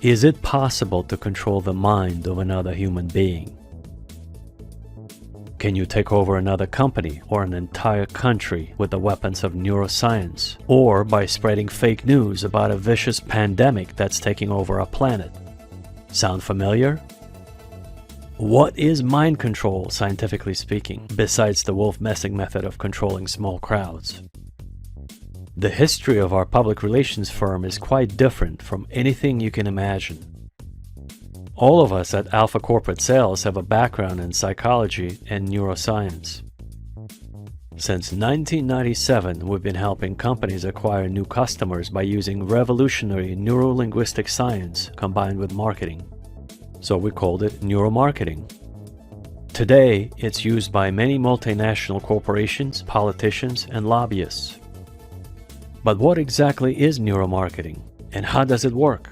Is it possible to control the mind of another human being? Can you take over another company or an entire country with the weapons of neuroscience, or by spreading fake news about a vicious pandemic that's taking over our planet? Sound familiar? What is mind control, scientifically speaking, besides the wolf-messing method of controlling small crowds? The history of our public relations firm is quite different from anything you can imagine. All of us at Alpha Corporate Sales have a background in psychology and neuroscience. Since 1997, we've been helping companies acquire new customers by using revolutionary neuro-linguistic science combined with marketing. So we called it Neuromarketing. Today, it's used by many multinational corporations, politicians, and lobbyists. But what exactly is neuromarketing, and how does it work?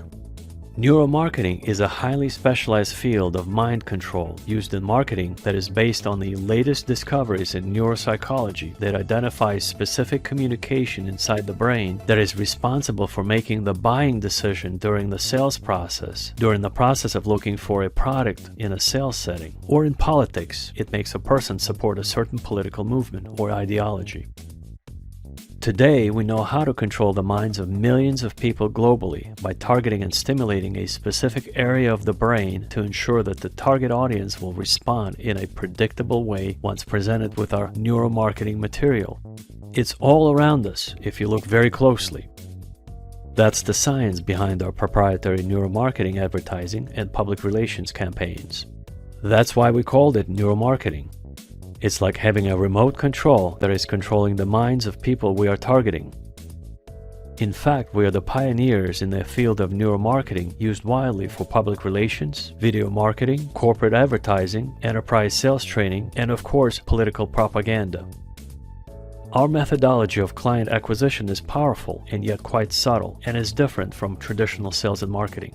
Neuromarketing is a highly specialized field of mind control used in marketing that is based on the latest discoveries in neuropsychology that identifies specific communication inside the brain that is responsible for making the buying decision during the sales process, during the process of looking for a product in a sales setting, or in politics, it makes a person support a certain political movement or ideology. Today, we know how to control the minds of millions of people globally by targeting and stimulating a specific area of the brain to ensure that the target audience will respond in a predictable way once presented with our neuromarketing material. It's all around us if you look very closely. That's the science behind our proprietary neuromarketing advertising and public relations campaigns. That's why we called it neuromarketing. It's like having a remote control that is controlling the minds of people we are targeting. In fact, we are the pioneers in the field of neuromarketing used widely for public relations, video marketing, corporate advertising, enterprise sales training, and of course, political propaganda. Our methodology of client acquisition is powerful and yet quite subtle and is different from traditional sales and marketing.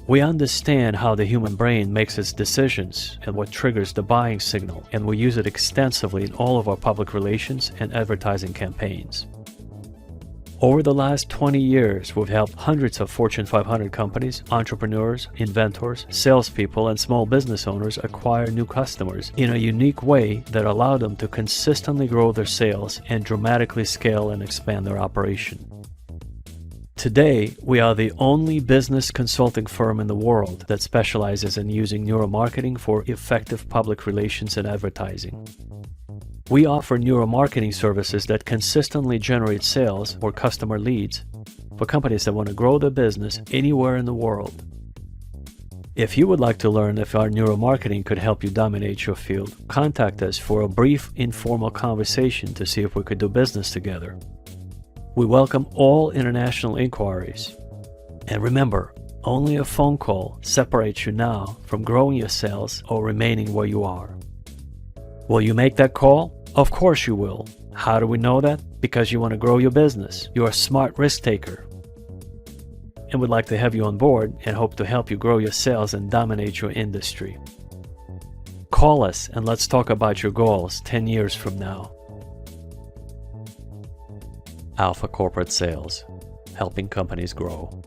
We understand how the human brain makes its decisions and what triggers the buying signal, and we use it extensively in all of our public relations and advertising campaigns. Over the last 20 years, we've helped hundreds of Fortune 500 companies, entrepreneurs, inventors, salespeople, and small business owners acquire new customers in a unique way that allowed them to consistently grow their sales and dramatically scale and expand their operation. Today, we are the only business consulting firm in the world that specializes in using neuromarketing for effective public relations and advertising. We offer neuromarketing services that consistently generate sales or customer leads for companies that want to grow their business anywhere in the world. If you would like to learn if our neuromarketing could help you dominate your field, contact us for a brief informal conversation to see if we could do business together. We welcome all international inquiries. And remember, only a phone call separates you now from growing your sales or remaining where you are. Will you make that call? Of course you will. How do we know that? Because you want to grow your business. You're a smart risk taker. And we'd like to have you on board and hope to help you grow your sales and dominate your industry. Call us and let's talk about your goals 10 years from now. Alpha Corporate Sales, helping companies grow.